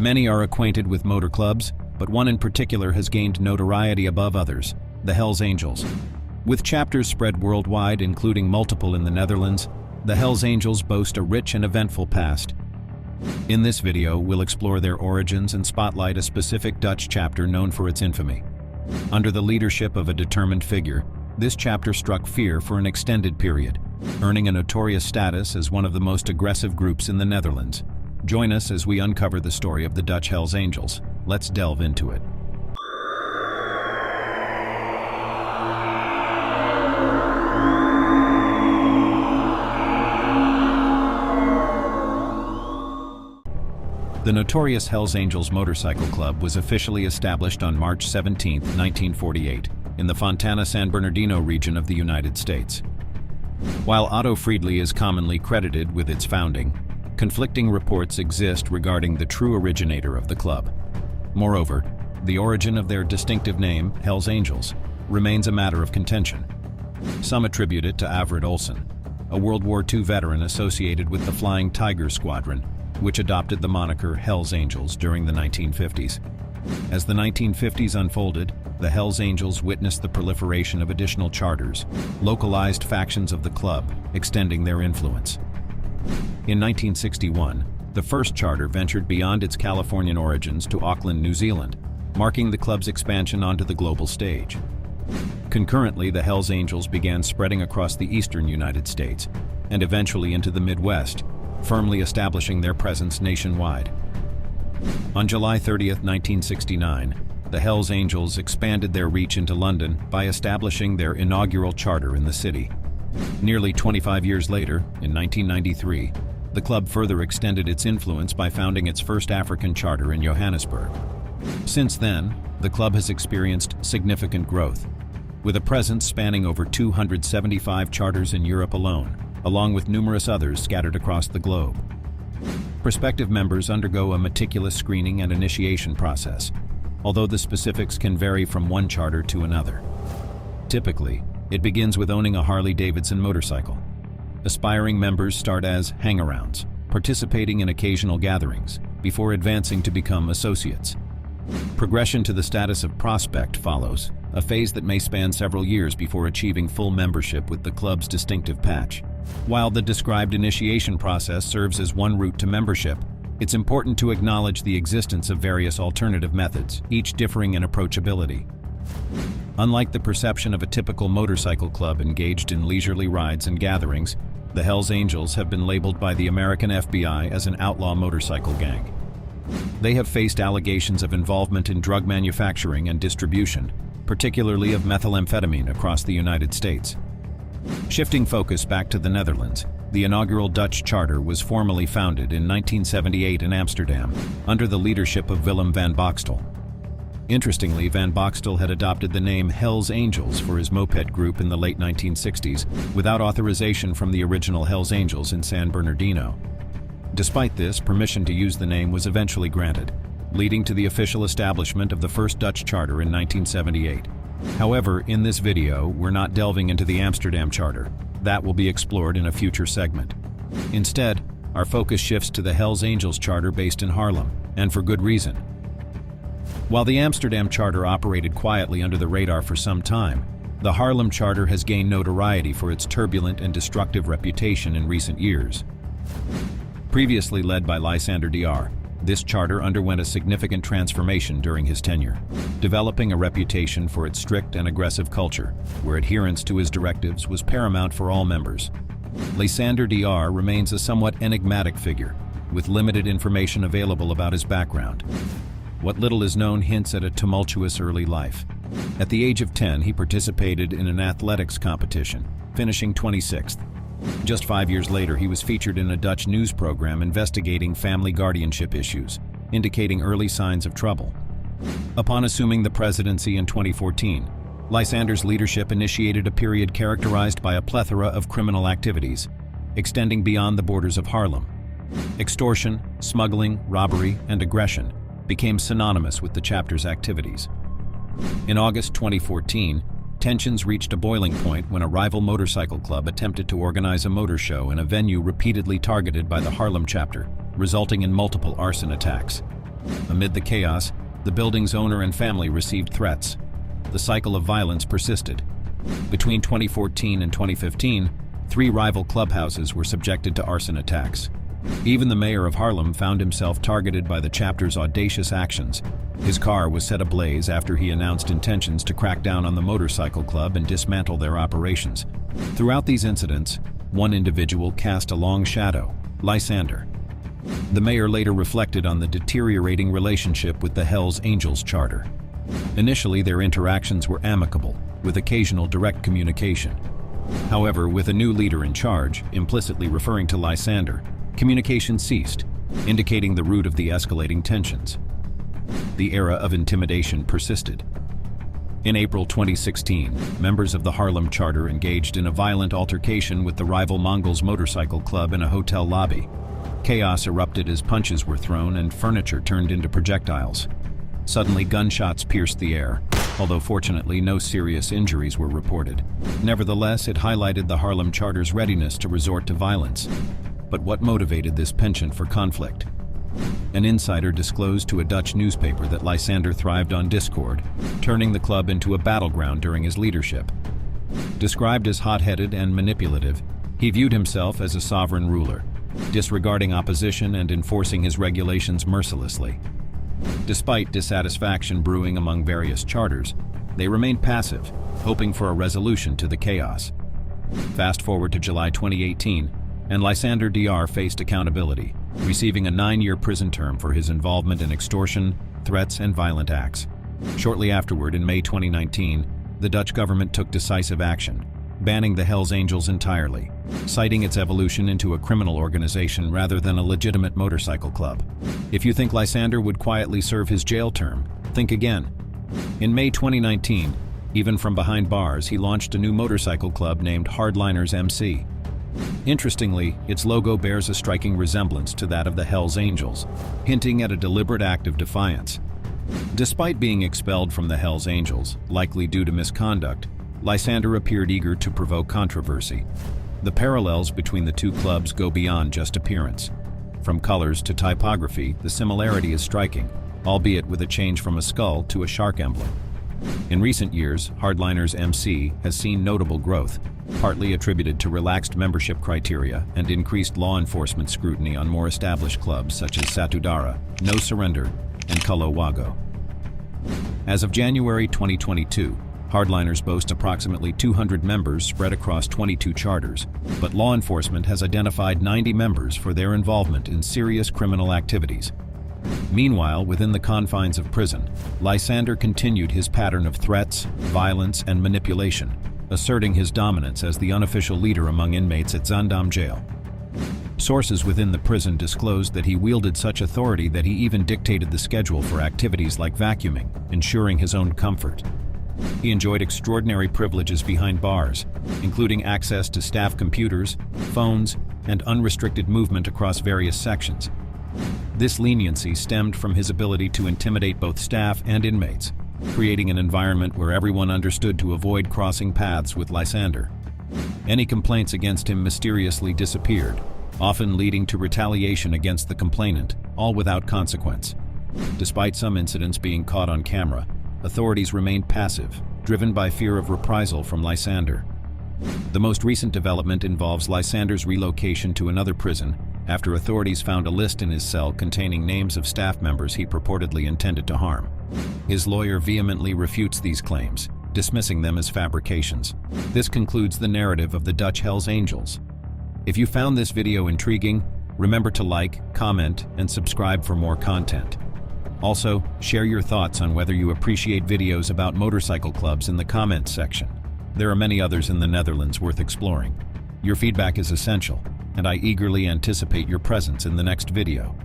Many are acquainted with motor clubs, but one in particular has gained notoriety above others, the Hells Angels. With chapters spread worldwide, including multiple in the Netherlands, the Hells Angels boast a rich and eventful past. In this video, we'll explore their origins and spotlight a specific Dutch chapter known for its infamy. Under the leadership of a determined figure, this chapter struck fear for an extended period, earning a notorious status as one of the most aggressive groups in the Netherlands. Join us as we uncover the story of the Dutch Hells Angels. Let's delve into it. The notorious Hells Angels Motorcycle Club was officially established on March 17, 1948, in the Fontana-San Bernardino region of the United States. While Otto Friedli is commonly credited with its founding, conflicting reports exist regarding the true originator of the club. Moreover, the origin of their distinctive name, Hells Angels, remains a matter of contention. Some attribute it to Arvid Olsen, a World War II veteran associated with the Flying Tiger Squadron, which adopted the moniker Hells Angels during the 1950s. As the 1950s unfolded, the Hells Angels witnessed the proliferation of additional charters, localized factions of the club, extending their influence. In 1961, the first charter ventured beyond its Californian origins to Auckland, New Zealand, marking the club's expansion onto the global stage. Concurrently, the Hells Angels began spreading across the eastern United States and eventually into the Midwest, firmly establishing their presence nationwide. On July 30, 1969, the Hells Angels expanded their reach into London by establishing their inaugural charter in the city. Nearly 25 years later, in 1993, the club further extended its influence by founding its first African charter in Johannesburg. Since then, the club has experienced significant growth, with a presence spanning over 275 charters in Europe alone, along with numerous others scattered across the globe. Prospective members undergo a meticulous screening and initiation process, although the specifics can vary from one charter to another. Typically, it begins with owning a Harley-Davidson motorcycle. Aspiring members start as hang-arounds, participating in occasional gatherings, before advancing to become associates. Progression to the status of prospect follows, a phase that may span several years before achieving full membership with the club's distinctive patch. While the described initiation process serves as one route to membership, it's important to acknowledge the existence of various alternative methods, each differing in approachability. Unlike the perception of a typical motorcycle club engaged in leisurely rides and gatherings, the Hells Angels have been labeled by the American FBI as an outlaw motorcycle gang. They have faced allegations of involvement in drug manufacturing and distribution, particularly of methamphetamine across the United States. Shifting focus back to the Netherlands, the inaugural Dutch charter was formally founded in 1978 in Amsterdam, under the leadership of Willem van Boxtel. Interestingly, Van Boxtel had adopted the name Hells Angels for his moped group in the late 1960s, without authorization from the original Hells Angels in San Bernardino. Despite this, permission to use the name was eventually granted, leading to the official establishment of the first Dutch charter in 1978. However, in this video, we're not delving into the Amsterdam charter. That will be explored in a future segment. Instead, our focus shifts to the Hells Angels charter based in Haarlem, and for good reason. While the Amsterdam charter operated quietly under the radar for some time, the Haarlem charter has gained notoriety for its turbulent and destructive reputation in recent years. Previously led by Lysander de R, this charter underwent a significant transformation during his tenure, developing a reputation for its strict and aggressive culture, where adherence to his directives was paramount for all members. Lysander de R remains a somewhat enigmatic figure, with limited information available about his background. What little is known hints at a tumultuous early life. At the age of 10, he participated in an athletics competition, finishing 26th. Just 5 years later, he was featured in a Dutch news program investigating family guardianship issues, indicating early signs of trouble. Upon assuming the presidency in 2014, Lysander's leadership initiated a period characterized by a plethora of criminal activities, extending beyond the borders of Haarlem. Extortion, smuggling, robbery, and aggression became synonymous with the chapter's activities. In August 2014, tensions reached a boiling point when a rival motorcycle club attempted to organize a motor show in a venue repeatedly targeted by the Haarlem chapter, resulting in multiple arson attacks. Amid the chaos, the building's owner and family received threats. The cycle of violence persisted. Between 2014 and 2015, 3 rival clubhouses were subjected to arson attacks. Even the mayor of Haarlem found himself targeted by the chapter's audacious actions. His car was set ablaze after he announced intentions to crack down on the motorcycle club and dismantle their operations. Throughout these incidents, one individual cast a long shadow: Lysander. The mayor later reflected on the deteriorating relationship with the Hells Angels charter. Initially, their interactions were amicable, with occasional direct communication. However, with a new leader in charge, implicitly referring to Lysander, communication ceased, indicating the root of the escalating tensions. The era of intimidation persisted. In April 2016, members of the Haarlem Charter engaged in a violent altercation with the rival Mongols motorcycle club in a hotel lobby. Chaos erupted as punches were thrown and furniture turned into projectiles. Suddenly, gunshots pierced the air, although fortunately no serious injuries were reported. Nevertheless, it highlighted the Haarlem Charter's readiness to resort to violence. But what motivated this penchant for conflict? An insider disclosed to a Dutch newspaper that Lysander thrived on discord, turning the club into a battleground during his leadership. Described as hot-headed and manipulative, he viewed himself as a sovereign ruler, disregarding opposition and enforcing his regulations mercilessly. Despite dissatisfaction brewing among various charters, they remained passive, hoping for a resolution to the chaos. Fast forward to July 2018, and Lysander de R faced accountability, receiving a 9-year prison term for his involvement in extortion, threats, and violent acts. Shortly afterward, in May 2019, the Dutch government took decisive action, banning the Hells Angels entirely, citing its evolution into a criminal organization rather than a legitimate motorcycle club. If you think Lysander would quietly serve his jail term, think again. In May 2019, even from behind bars, he launched a new motorcycle club named Hardliners MC. Interestingly, its logo bears a striking resemblance to that of the Hells Angels, hinting at a deliberate act of defiance. Despite being expelled from the Hells Angels, likely due to misconduct, Lysander appeared eager to provoke controversy. The parallels between the two clubs go beyond just appearance. From colors to typography, the similarity is striking, albeit with a change from a skull to a shark emblem. In recent years, Hardliners MC has seen notable growth, partly attributed to relaxed membership criteria and increased law enforcement scrutiny on more established clubs such as Satudara, No Surrender, and Kulo Wago. As of January 2022, Hardliners boast approximately 200 members spread across 22 charters, but law enforcement has identified 90 members for their involvement in serious criminal activities. Meanwhile, within the confines of prison, Lysander continued his pattern of threats, violence, and manipulation, asserting his dominance as the unofficial leader among inmates at Zaandam jail. Sources within the prison disclosed that he wielded such authority that he even dictated the schedule for activities like vacuuming, ensuring his own comfort. He enjoyed extraordinary privileges behind bars, including access to staff computers, phones, and unrestricted movement across various sections. This leniency stemmed from his ability to intimidate both staff and inmates, creating an environment where everyone understood to avoid crossing paths with Lysander. Any complaints against him mysteriously disappeared, often leading to retaliation against the complainant, all without consequence. Despite some incidents being caught on camera, authorities remained passive, driven by fear of reprisal from Lysander. The most recent development involves Lysander's relocation to another prison after authorities found a list in his cell containing names of staff members he purportedly intended to harm. His lawyer vehemently refutes these claims, dismissing them as fabrications. This concludes the narrative of the Dutch Hells Angels. If you found this video intriguing, remember to like, comment, and subscribe for more content. Also, share your thoughts on whether you appreciate videos about motorcycle clubs in the comments section. There are many others in the Netherlands worth exploring. Your feedback is essential, and I eagerly anticipate your presence in the next video.